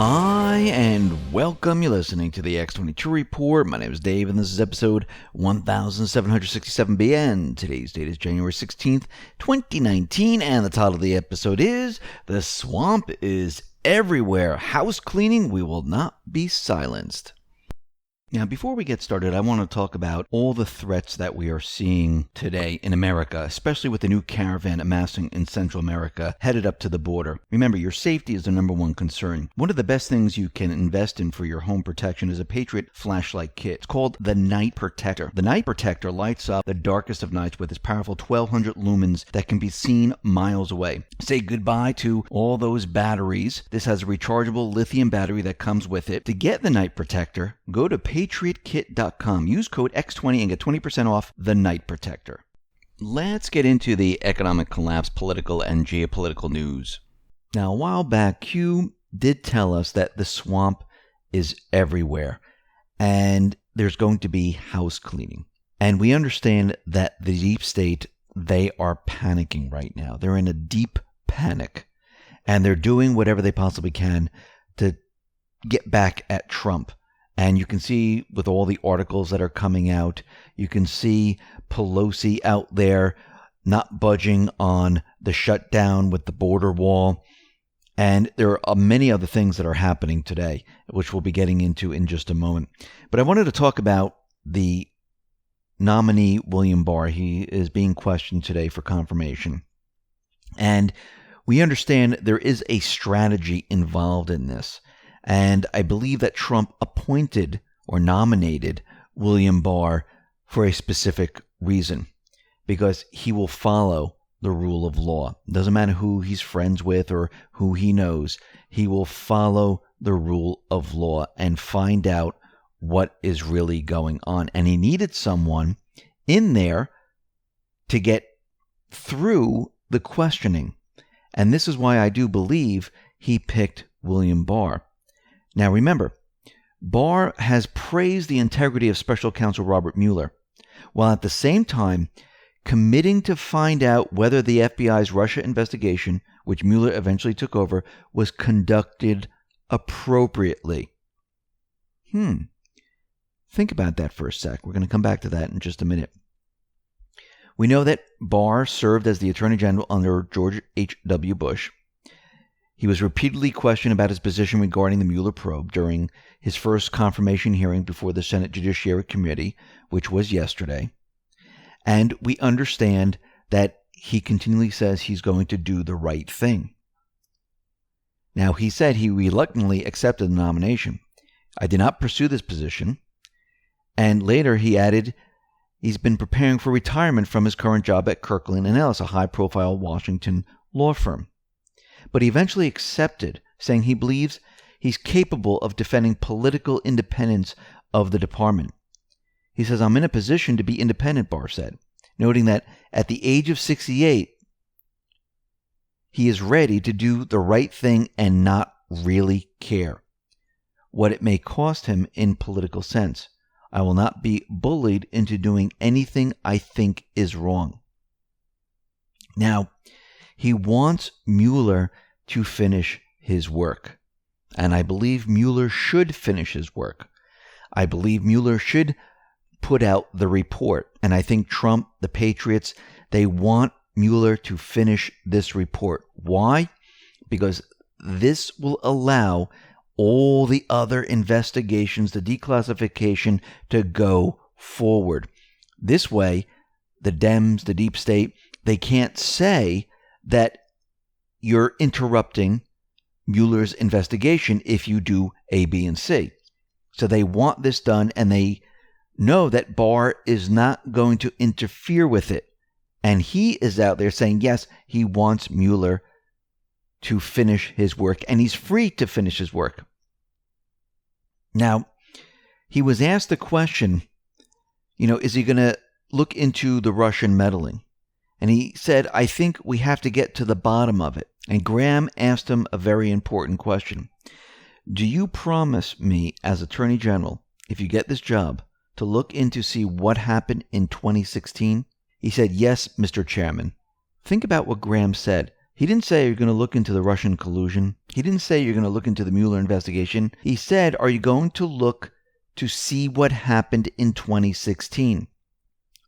Hi, and welcome. You're listening to the X22 Report. My name is Dave, and this is episode 1767BN. Today's date is January 16th, 2019, and the title of the episode is The Swamp is Everywhere. House cleaning, we will not be silenced. Now, before we get started, I want to talk about all the threats that we are seeing today in America, especially with the new caravan amassing in Central America headed up to the border. Remember, your safety is the number one concern. One of the best things you can invest in for your home protection is a Patriot flashlight kit. It's called the Night Protector. The Night Protector lights up the darkest of nights with its powerful 1200 lumens that can be seen miles away. Say goodbye to all those batteries. This has a rechargeable lithium battery that comes with it. To get the Night Protector, go to patriotkit.com. Use code X20 and get 20% off the Night Protector. Let's get into the economic collapse, political and geopolitical news. Now, a while back, Q did tell us that the swamp is everywhere and there's going to be house cleaning. And we understand that the deep state, they are panicking right now. They're in a deep panic and they're doing whatever they possibly can to get back at Trump. And you can see with all the articles that are coming out, you can see Pelosi out there not budging on the shutdown with the border wall. And there are many other things that are happening today, which we'll be getting into in just a moment. But I wanted to talk about the nominee, William Barr. He is being questioned today for confirmation. And we understand there is a strategy involved in this. And I believe that Trump appointed or nominated William Barr for a specific reason, because he will follow the rule of law. Doesn't matter who he's friends with or who he knows. He will follow the rule of law and find out what is really going on. And he needed someone in there to get through the questioning. And this is why I do believe he picked William Barr. Now remember, Barr has praised the integrity of Special Counsel Robert Mueller, while at the same time committing to find out whether the FBI's Russia investigation, which Mueller eventually took over, was conducted appropriately. Think about that for a sec. We're going to come back to that in just a minute. We know that Barr served as the Attorney General under George H.W. Bush. He was repeatedly questioned about his position regarding the Mueller probe during his first confirmation hearing before the Senate Judiciary Committee, which was yesterday. And we understand that he continually says he's going to do the right thing. Now, he said he reluctantly accepted the nomination. I did not pursue this position. And later he added he's been preparing for retirement from his current job at Kirkland & Ellis, a high-profile Washington law firm. But he eventually accepted, saying he believes he's capable of defending political independence of the department. He says, I'm in a position to be independent, Barr said, noting that at the age of 68, he is ready to do the right thing and not really care what it may cost him in political sense. I will not be bullied into doing anything I think is wrong. Now, he wants Mueller to finish his work. And I believe Mueller should finish his work. I believe Mueller should put out the report. And I think Trump, the Patriots, they want Mueller to finish this report. Why? Because this will allow all the other investigations, the declassification, to go forward. This way, the Dems, the deep state, they can't say that you're interrupting Mueller's investigation if you do A, B, and C. So they want this done, and they know that Barr is not going to interfere with it. And he is out there saying, yes, he wants Mueller to finish his work, and he's free to finish his work. Now, he was asked the question, is he going to look into the Russian meddling? And he said, I think we have to get to the bottom of it. And Graham asked him a very important question. Do you promise me as Attorney General, if you get this job, to look into see what happened in 2016? He said, yes, Mr. Chairman. Think about what Graham said. He didn't say you're going to look into the Russian collusion. He didn't say you're going to look into the Mueller investigation. He said, are you going to look to see what happened in 2016?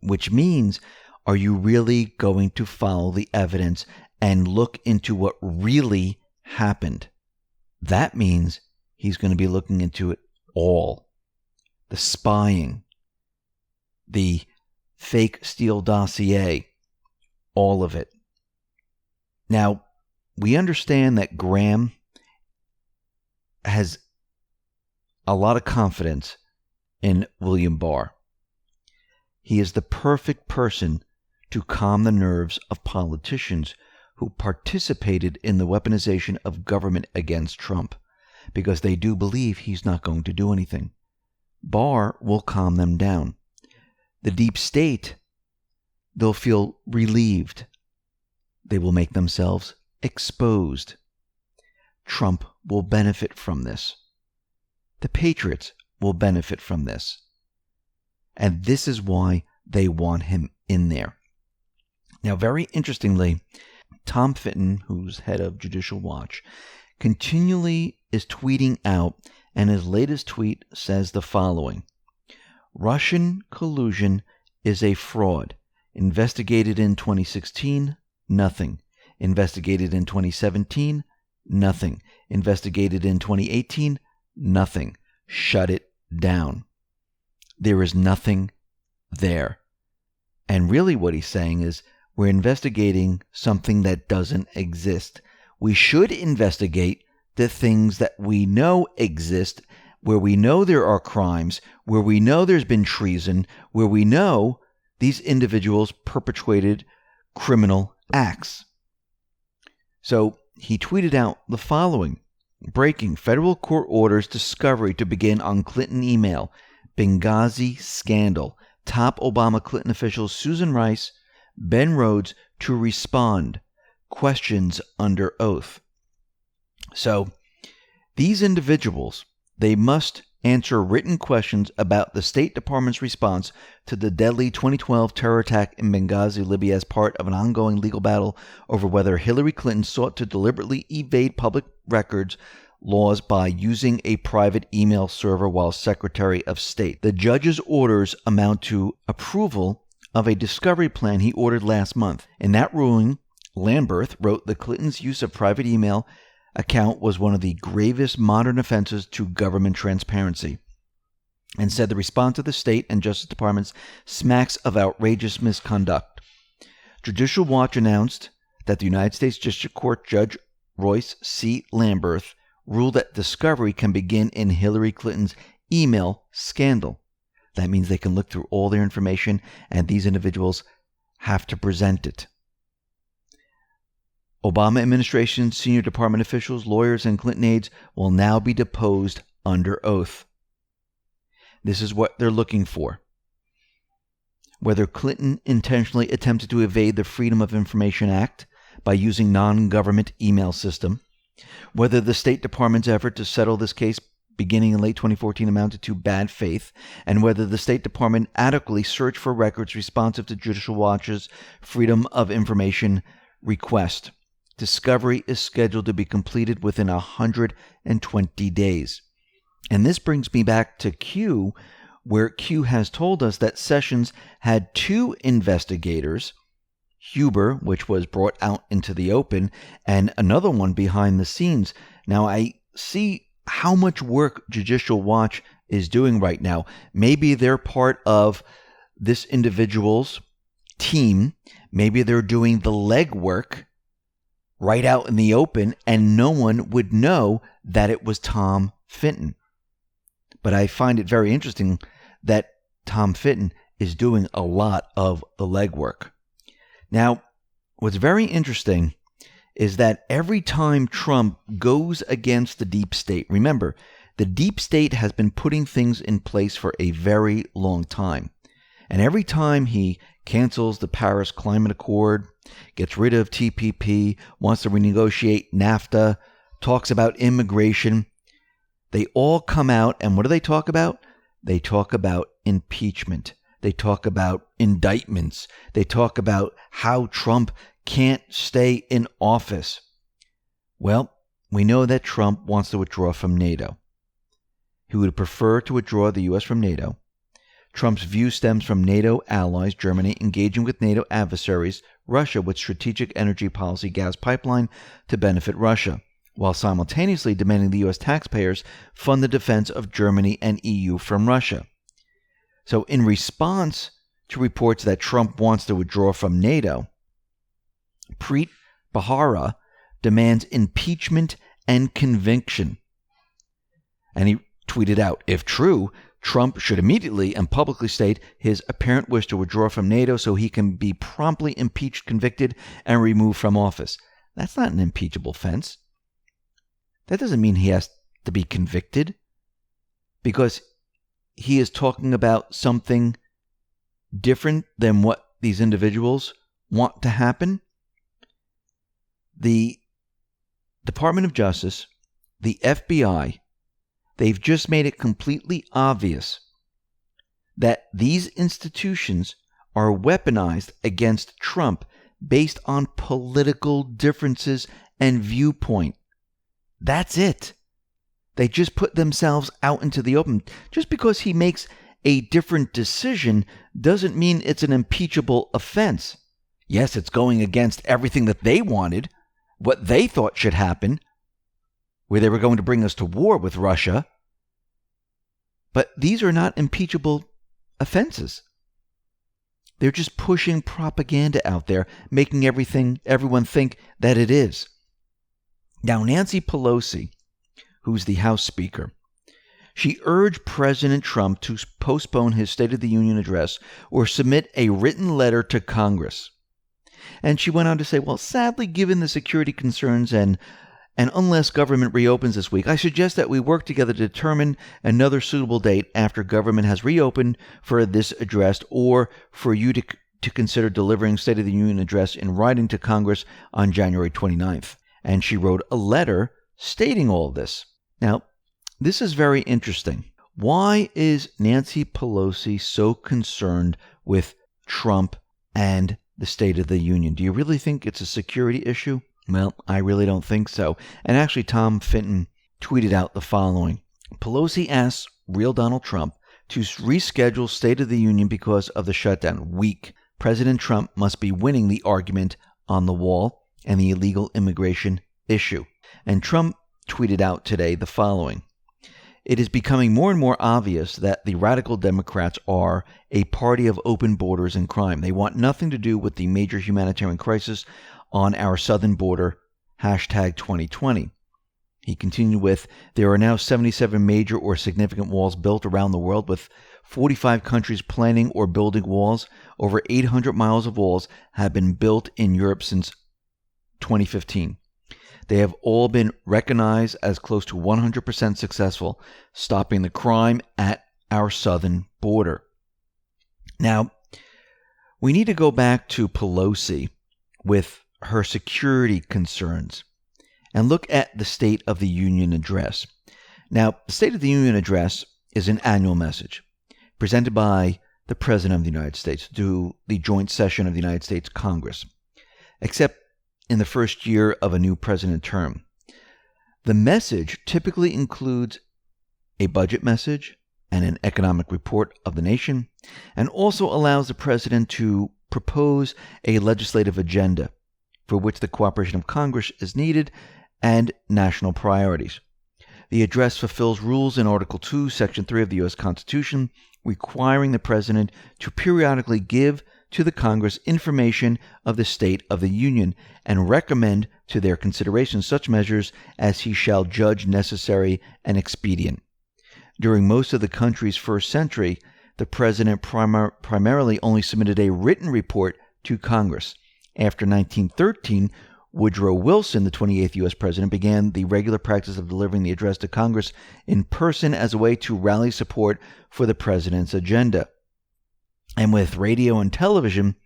Which means, are you really going to follow the evidence and look into what really happened? That means he's going to be looking into it all. The spying, the fake Steele dossier, all of it. Now, we understand that Graham has a lot of confidence in William Barr. He is the perfect person to calm the nerves of politicians who participated in the weaponization of government against Trump, because they do believe he's not going to do anything. Barr will calm them down. The deep state, they'll feel relieved. They will make themselves exposed. Trump will benefit from this. The patriots will benefit from this. And this is why they want him in there. Now, very interestingly, Tom Fitton, who's head of Judicial Watch, continually is tweeting out, and his latest tweet says the following: Russian collusion is a fraud. Investigated in 2016, nothing. Investigated in 2017, nothing. Investigated in 2018, nothing. Shut it down. There is nothing there. And really what he's saying is, we're investigating something that doesn't exist. We should investigate the things that we know exist, where we know there are crimes, where we know there's been treason, where we know these individuals perpetrated criminal acts. So he tweeted out the following: breaking, federal court orders discovery to begin on Clinton email. Benghazi scandal. Top Obama Clinton officials Susan Rice, Ben Rhodes to respond. Questions under oath. So these individuals, they must answer written questions about the State Department's response to the deadly 2012 terror attack in Benghazi, Libya, as part of an ongoing legal battle over whether Hillary Clinton sought to deliberately evade public records laws by using a private email server while Secretary of State. The judge's orders amount to approval of a discovery plan he ordered last month. In that ruling, Lamberth wrote the Clintons' use of private email account was one of the gravest modern offenses to government transparency, and said the response of the State and Justice Departments smacks of outrageous misconduct. Judicial Watch announced that the United States District Court Judge Royce C. Lamberth ruled that discovery can begin in Hillary Clinton's email scandal. That means they can look through all their information, and these individuals have to present it. Obama administration senior department officials, lawyers, and Clinton aides will now be deposed under oath. This is what they're looking for. Whether Clinton intentionally attempted to evade the Freedom of Information Act by using non-government email system, whether the State Department's effort to settle this case beginning in late 2014 amounted to bad faith, and whether the State Department adequately searched for records responsive to Judicial Watch's Freedom of Information request. Discovery is scheduled to be completed within 120 days. And this brings me back to Q, where Q has told us that Sessions had two investigators, Huber, which was brought out into the open, and another one behind the scenes. Now, I see how much work Judicial Watch is doing right now. Maybe they're part of this individual's team. Maybe they're doing the legwork right out in the open, and no one would know that it was Tom Fitton. But I find it very interesting that Tom Fitton is doing a lot of the legwork. Now, what's very interesting is that every time Trump goes against the deep state, remember, the deep state has been putting things in place for a very long time. And every time he cancels the Paris Climate Accord, gets rid of TPP, wants to renegotiate NAFTA, talks about immigration, they all come out, and what do they talk about? They talk about impeachment. They talk about indictments. They talk about how Trump can't stay in office? Well, we know that Trump wants to withdraw from NATO. He would prefer to withdraw the U.S. from NATO. Trump's view stems from NATO allies, Germany, engaging with NATO adversaries, Russia, with strategic energy policy gas pipeline to benefit Russia, while simultaneously demanding the U.S. taxpayers fund the defense of Germany and EU from Russia. So in response to reports that Trump wants to withdraw from NATO, Preet Bharara demands impeachment and conviction. And he tweeted out, if true, Trump should immediately and publicly state his apparent wish to withdraw from NATO so he can be promptly impeached, convicted, and removed from office. That's not an impeachable offense. That doesn't mean he has to be convicted because he is talking about something different than what these individuals want to happen. The Department of Justice, the FBI, they've just made it completely obvious that these institutions are weaponized against Trump based on political differences and viewpoint. That's it. They just put themselves out into the open. Just because he makes a different decision doesn't mean it's an impeachable offense. Yes, it's going against everything that they wanted, what they thought should happen, where they were going to bring us to war with Russia. But these are not impeachable offenses. They're just pushing propaganda out there, making everyone think that it is. Now, Nancy Pelosi, who's the House Speaker, she urged President Trump to postpone his State of the Union address or submit a written letter to Congress. And she went on to say, well, sadly, given the security concerns and unless government reopens this week, I suggest that we work together to determine another suitable date after government has reopened for this address or for you to consider delivering State of the Union address in writing to Congress on January 29th. And she wrote a letter stating all this. Now, this is very interesting. Why is Nancy Pelosi so concerned with Trump and the State of the Union? Do you really think it's a security issue? Well, I really don't think so. And actually, Tom Fitton tweeted out the following. Pelosi asks real Donald Trump to reschedule State of the Union because of the shutdown. Weak. President Trump must be winning the argument on the wall and the illegal immigration issue. And Trump tweeted out today the following. It is becoming more and more obvious that the radical Democrats are a party of open borders and crime. They want nothing to do with the major humanitarian crisis on our southern border, #2020. He continued with, there are now 77 major or significant walls built around the world, with 45 countries planning or building walls. Over 800 miles of walls have been built in Europe since 2015. They have all been recognized as close to 100% successful, stopping the crime at our southern border. Now, we need to go back to Pelosi with her security concerns and look at the State of the Union address. Now, the State of the Union address is an annual message presented by the President of the United States to the joint session of the United States Congress, except in the first year of a new president term. The message typically includes a budget message and an economic report of the nation, and also allows the president to propose a legislative agenda for which the cooperation of Congress is needed and national priorities. The address fulfills rules in Article 2, Section 3 of the U.S. Constitution, requiring the president to periodically give to the Congress information of the State of the Union and recommend to their consideration such measures as he shall judge necessary and expedient. During most of the country's first century, the president primarily only submitted a written report to Congress. After 1913, Woodrow Wilson, the 28th U.S. president, began the regular practice of delivering the address to Congress in person as a way to rally support for the president's agenda. And with radio and television,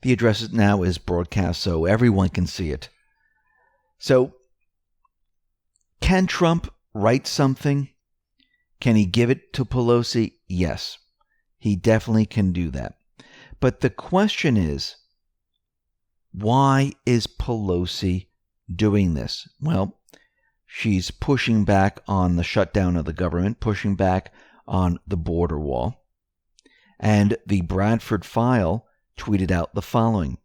the address now is broadcast so everyone can see it. So, can Trump write something? Can he give it to Pelosi? Yes, he definitely can do that. But the question is, Why is Pelosi doing this? Well, she's pushing back on the shutdown of the government, pushing back on the border wall. And the Bradford File tweeted out the following.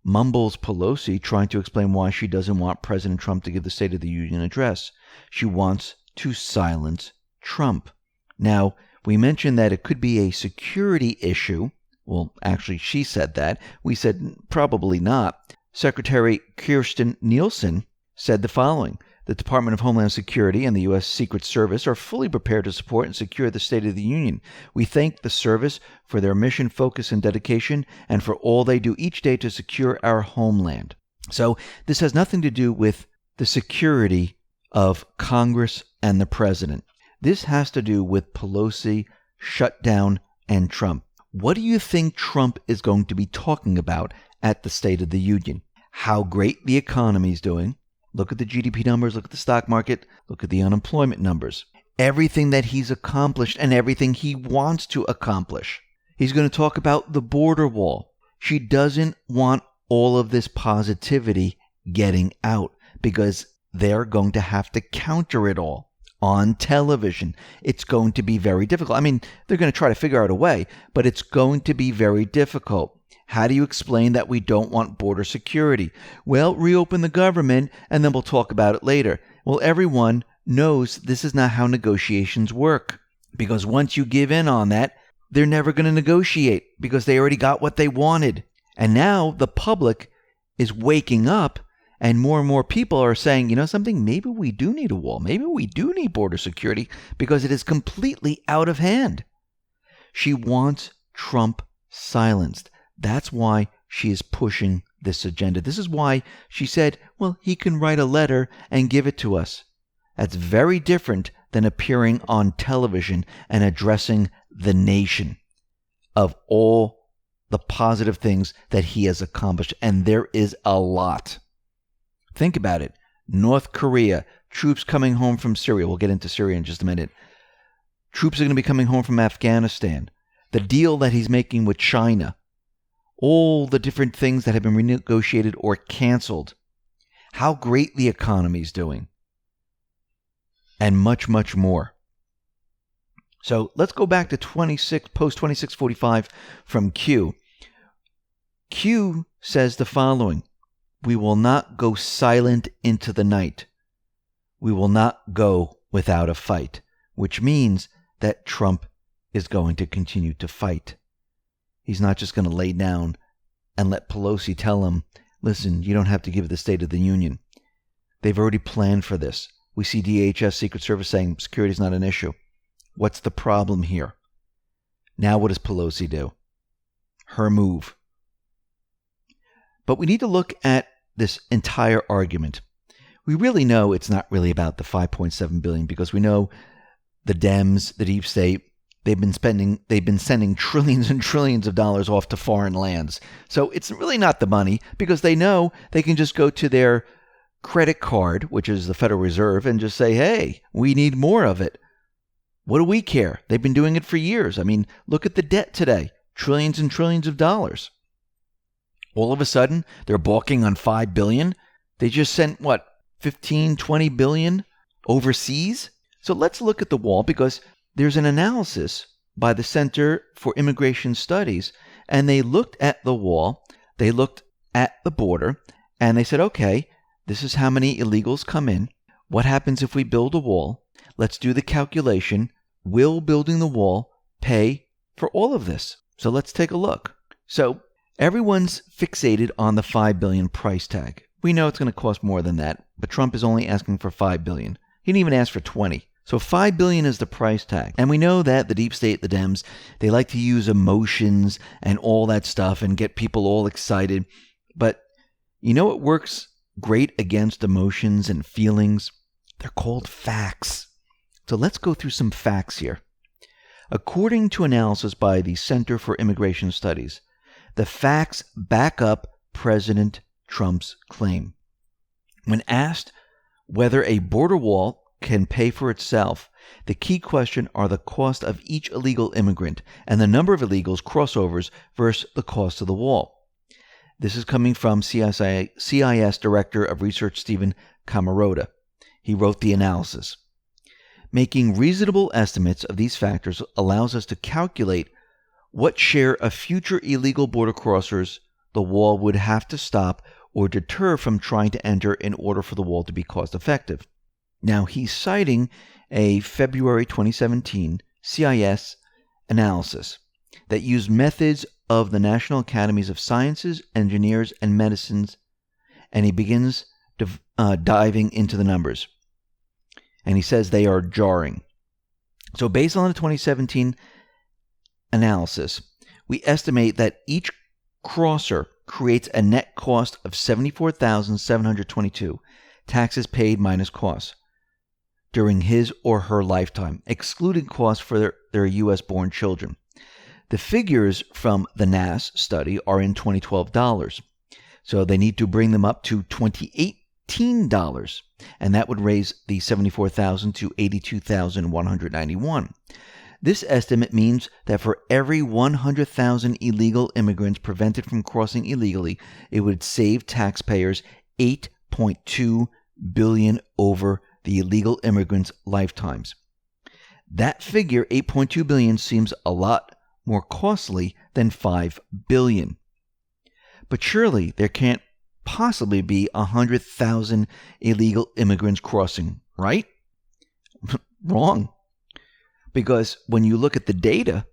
Mumbles Pelosi trying to explain why she doesn't want President Trump to give the State of the Union address. She wants to silence Trump. Now, we mentioned that it could be a security issue. Well, actually, she said that. We said probably not. Secretary Kirstjen Nielsen said the following. The Department of Homeland Security and the U.S. Secret Service are fully prepared to support and secure the State of the Union. We thank the service for their mission, focus, and dedication, and for all they do each day to secure our homeland. So this has nothing to do with the security of Congress and the president. This has to do with Pelosi, shutdown, and Trump. What do you think Trump is going to be talking about at the State of the Union? How great the economy is doing. Look at the GDP numbers, look at the stock market, look at the unemployment numbers. Everything that he's accomplished and everything he wants to accomplish. He's going to talk about the border wall. She doesn't want all of this positivity getting out because they're going to have to counter it all on television. It's going to be very difficult. I mean, they're going to try to figure out a way, but it's going to be very difficult. How do you explain that we don't want border security? Well, reopen the government and then we'll talk about it later. Well, everyone knows this is not how negotiations work. Because once you give in on that, they're never going to negotiate because they already got what they wanted. And now the public is waking up and more people are saying, you know something, maybe we do need a wall. Maybe we do need border security because it is completely out of hand. She wants Trump silenced. That's why she is pushing this agenda. This is why she said, well, he can write a letter and give it to us. That's very different than appearing on television and addressing the nation of all the positive things that he has accomplished. And there is a lot. Think about it. North Korea, troops coming home from Syria. We'll get into Syria in just a minute. Troops are going to be coming home from Afghanistan. The deal that he's making with China. All the different things that have been renegotiated or canceled, how great the economy is doing, and much more. So let's go back to post 2645 from Q. Q says the following. We will not go silent into the night. We will not go without a fight, which means that Trump is going to continue to fight. He's not just going to lay down and let Pelosi tell him, listen, you don't have to give the State of the Union. They've already planned for this. We see DHS, Secret Service saying security is not an issue. What's the problem here? Now what does Pelosi do? Her move. But we need to look at this entire argument. We really know it's not really about the $5.7 billion because we know the Dems, the deep state, they've been sending trillions and trillions of dollars off to foreign lands. So it's really not the money because they know they can just go to their credit card, which is the Federal Reserve, and just say, hey, we need more of it. What do we care? They've been doing it for years. I mean, look at the debt today. Trillions and trillions of dollars. All of a sudden, they're balking on $5 billion. They just sent, 15, 20 billion overseas? So let's look at the wall because there's an analysis by the Center for Immigration Studies, and they looked at the wall, they looked at the border, and they said, okay, this is how many illegals come in. What happens if we build a wall? Let's do the calculation. Will building the wall pay for all of this? So let's take a look. So everyone's fixated on the $5 billion price tag. We know it's going to cost more than that, but Trump is only asking for $5 billion. He didn't even ask for 20. So $5 billion is the price tag. And we know that the deep state, the Dems, they like to use emotions and all that stuff and get people all excited. But you know what works great against emotions and feelings? They're called facts. So let's go through some facts here. According to analysis by the Center for Immigration Studies, the facts back up President Trump's claim. When asked whether a border wall can pay for itself, the key question are the cost of each illegal immigrant and the number of illegals crossovers versus the cost of the wall. This is coming from CIS Director of Research Stephen Camarota. He wrote the analysis. Making reasonable estimates of these factors allows us to calculate what share of future illegal border crossers the wall would have to stop or deter from trying to enter in order for the wall to be cost effective. Now, he's citing a February 2017 CIS analysis that used methods of the National Academies of Sciences, Engineers, and Medicines, and he begins diving into the numbers. And he says they are jarring. So based on the 2017 analysis, we estimate that each crosser creates a net cost of $74,722, taxes paid minus costs, during his or her lifetime, excluding costs for their U.S.-born children. The figures from the NAS study are in 2012 dollars, so they need to bring them up to 2018 dollars, and that would raise the $74,000 to $82,191. This estimate means that for every 100,000 illegal immigrants prevented from crossing illegally, it would save taxpayers $8.2 billion over the illegal immigrants' lifetimes. That figure, $8.2 billion, seems a lot more costly than $5 billion. But surely there can't possibly be 100,000 illegal immigrants crossing, right? Wrong. Because when you look at the data,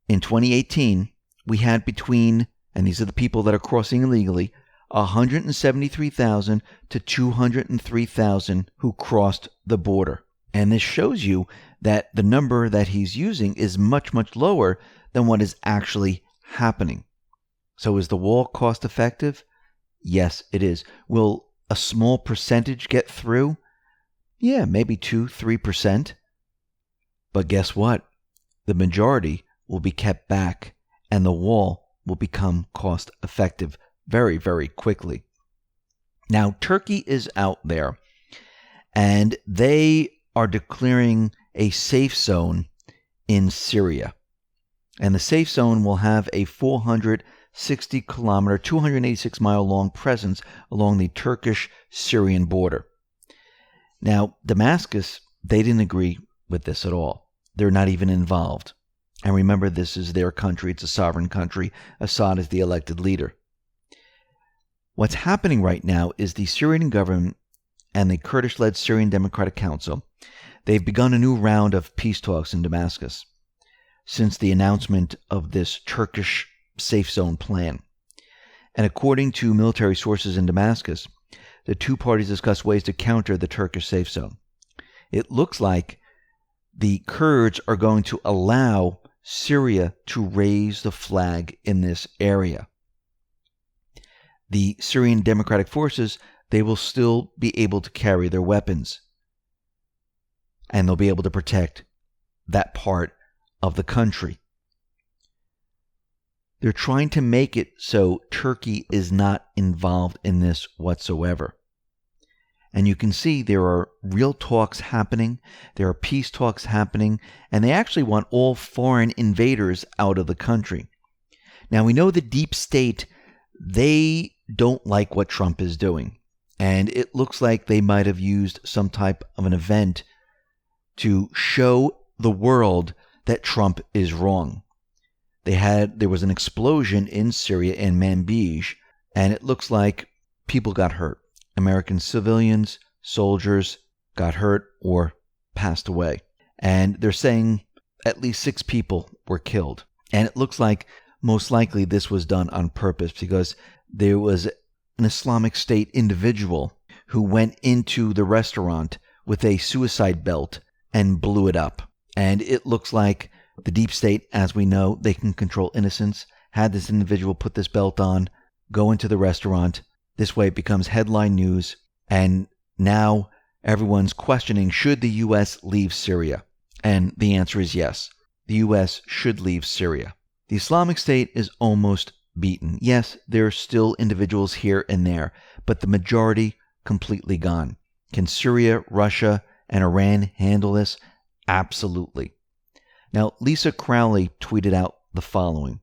in 2018, we had between, and these are the people that are crossing illegally, 173,000 to 203,000 who crossed the border. And this shows you that the number that he's using is much, much lower than what is actually happening. So is the wall cost effective? Yes, it is. Will a small percentage get through? Yeah, maybe 2-3%. But guess what? The majority will be kept back, and the wall will become cost effective very, very quickly. Now, Turkey is out there, and they are declaring a safe zone in Syria. And the safe zone will have a 460-kilometer, 286-mile-long presence along the Turkish-Syrian border. Now, Damascus, they didn't agree with this at all. They're not even involved. And remember, this is their country. It's a sovereign country. Assad is the elected leader. What's happening right now is the Syrian government and the Kurdish-led Syrian Democratic Council, they've begun a new round of peace talks in Damascus since the announcement of this Turkish safe zone plan. And according to military sources in Damascus, the two parties discussed ways to counter the Turkish safe zone. It looks like the Kurds are going to allow Syria to raise the flag in this area. The Syrian Democratic Forces, they will still be able to carry their weapons, and they'll be able to protect that part of the country. They're trying to make it so Turkey is not involved in this whatsoever. And you can see there are real talks happening, there are peace talks happening, and they actually want all foreign invaders out of the country. Now, we know the deep state, they don't like what Trump is doing. And it looks like they might have used some type of an event to show the world that Trump is wrong. There was an explosion in Syria in Manbij, and it looks like people got hurt. American civilians, soldiers got hurt or passed away. And they're saying at least 6 people were killed. And it looks like most likely this was done on purpose because there was an Islamic State individual who went into the restaurant with a suicide belt and blew it up. And it looks like the deep state, as we know, they can control innocence, had this individual put this belt on, go into the restaurant. This way it becomes headline news, and now everyone's questioning, should the U.S. leave Syria? And the answer is yes. The U.S. should leave Syria. The Islamic State is almost beaten. Yes, there are still individuals here and there, but the majority completely gone. Can Syria, Russia, and Iran handle this? Absolutely. Now, Lisa Crowley tweeted out the following.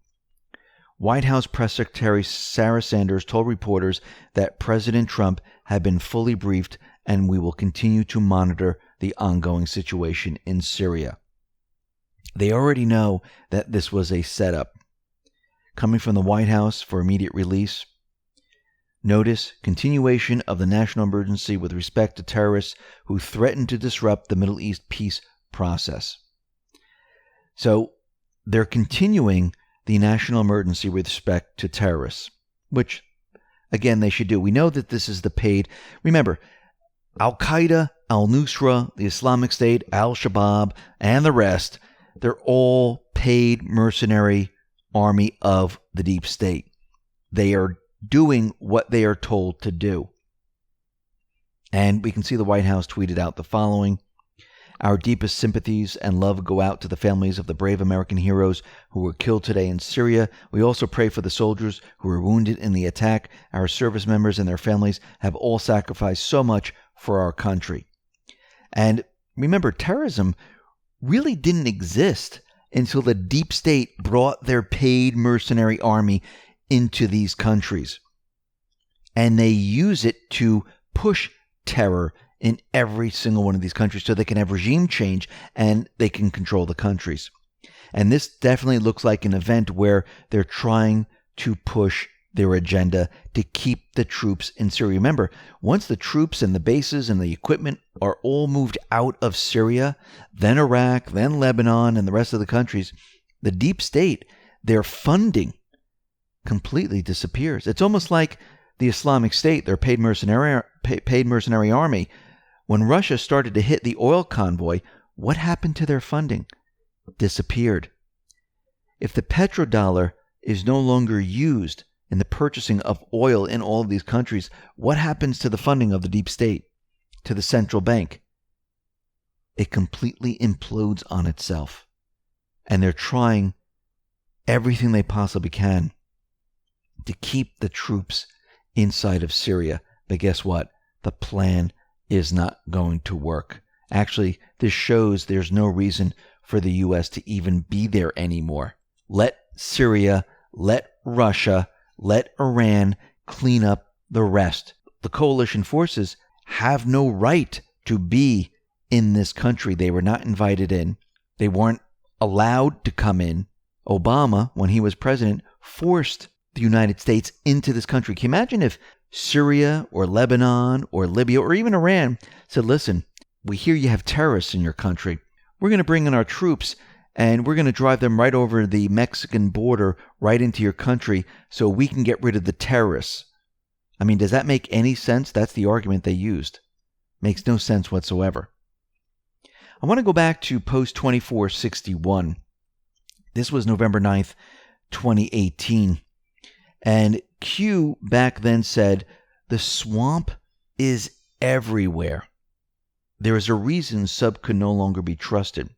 White House Press Secretary Sarah Sanders told reporters that President Trump had been fully briefed and we will continue to monitor the ongoing situation in Syria. They already know that this was a setup. Coming from the White House for immediate release. Notice continuation of the national emergency with respect to terrorists who threaten to disrupt the Middle East peace process. So they're continuing the national emergency with respect to terrorists, which, again, they should do. We know that this is the paid. Remember, Al-Qaeda, Al-Nusra, the Islamic State, Al-Shabaab, and the rest, they're all paid mercenary army of the deep state. They are doing what they are told to do. And we can see the White House tweeted out the following: "Our deepest sympathies and love go out to the families of the brave American heroes who were killed today in Syria. We also pray for the soldiers who were wounded in the attack. Our service members and their families have all sacrificed so much for our country." And remember, terrorism really didn't exist until the deep state brought their paid mercenary army into these countries. And they use it to push terror in every single one of these countries so they can have regime change and they can control the countries. And this definitely looks like an event where they're trying to push their agenda to keep the troops in Syria. Remember, once the troops and the bases and the equipment are all moved out of Syria, then Iraq, then Lebanon, and the rest of the countries, the deep state, their funding completely disappears. It's almost like the Islamic State, their paid mercenary army. When Russia started to hit the oil convoy, what happened to their funding? Disappeared. If the petrodollar is no longer used in the purchasing of oil in all of these countries, what happens to the funding of the deep state, to the central bank? It completely implodes on itself. And they're trying everything they possibly can to keep the troops inside of Syria. But guess what? The plan is not going to work. Actually, this shows there's no reason for the U.S. to even be there anymore. Let Syria, let Russia, let Iran clean up the rest. The coalition forces have no right to be in this country. They were not invited in. They weren't allowed to come in. Obama, when he was president, forced the United States into this country. Can you imagine if Syria or Lebanon or Libya or even Iran said, listen, we hear you have terrorists in your country. We're going to bring in our troops and we're going to drive them right over the Mexican border, right into your country so we can get rid of the terrorists. I mean, does that make any sense? That's the argument they used. Makes no sense whatsoever. I want to go back to post 2461. This was November 9th, 2018. And Q back then said, the swamp is everywhere. There is a reason Sub could no longer be trusted.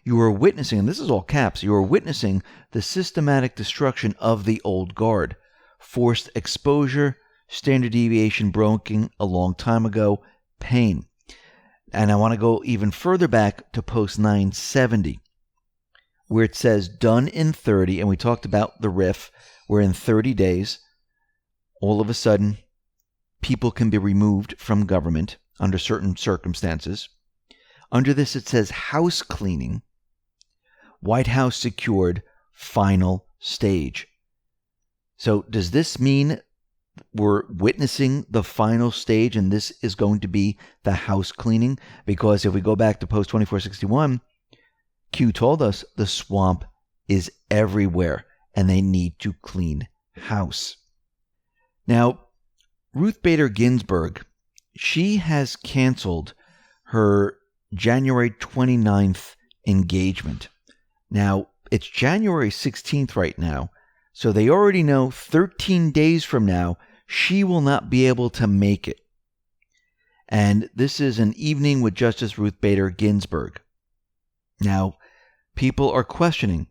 You are witnessing, and this is all caps, you are witnessing the systematic destruction of the old guard. Forced exposure, standard deviation broken a long time ago, pain. And I want to go even further back to post 970, where it says done in 30, and we talked about the riff, where in 30 days, all of a sudden, people can be removed from government under certain circumstances. Under this, it says house cleaning. White House secured final stage. So does this mean we're witnessing the final stage and this is going to be the house cleaning? Because if we go back to post 2461, Q told us the swamp is everywhere and they need to clean house. Now, Ruth Bader Ginsburg, she has canceled her January 29th engagement. Now, it's January 16th right now, so they already know 13 days from now, she will not be able to make it. And this is an evening with Justice Ruth Bader Ginsburg. Now, people are questioning,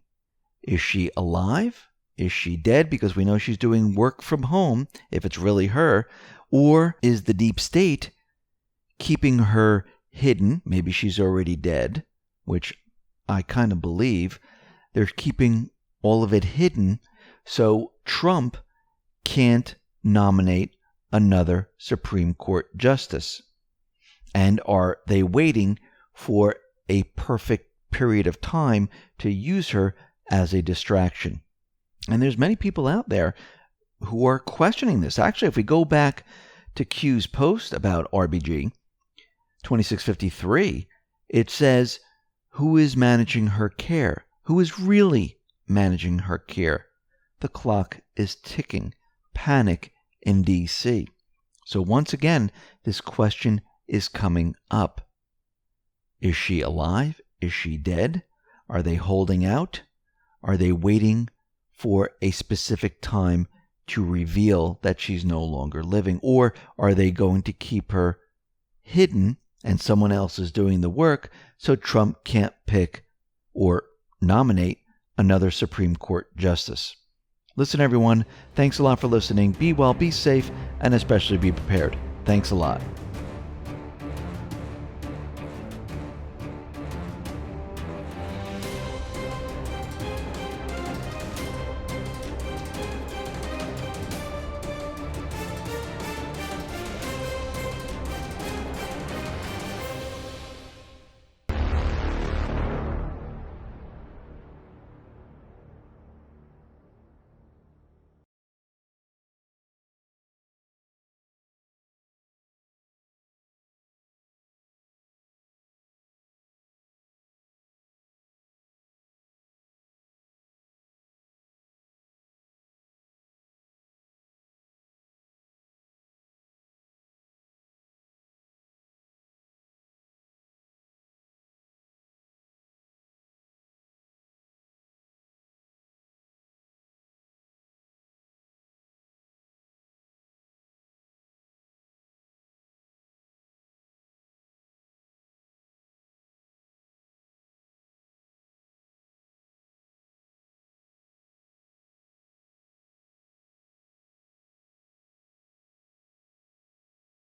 is she alive? Is she dead? Because we know she's doing work from home, if it's really her. Or is the deep state keeping her hidden? Maybe she's already dead, which I kind of believe. They're keeping all of it hidden. So Trump can't nominate another Supreme Court justice. And are they waiting for a perfect period of time to use her as a distraction? And there's many people out there who are questioning this. Actually, if we go back to Q's post about RBG 2653, it says, who is managing her care? Who is really managing her care? The clock is ticking. Panic in D.C. So once again, this question is coming up. Is she alive? Is she dead? Are they holding out? Are they waiting for a specific time to reveal that she's no longer living? Or are they going to keep her hidden and someone else is doing the work so Trump can't pick or nominate another Supreme Court justice? Listen, everyone, thanks a lot for listening. Be well, be safe, and especially be prepared. Thanks a lot.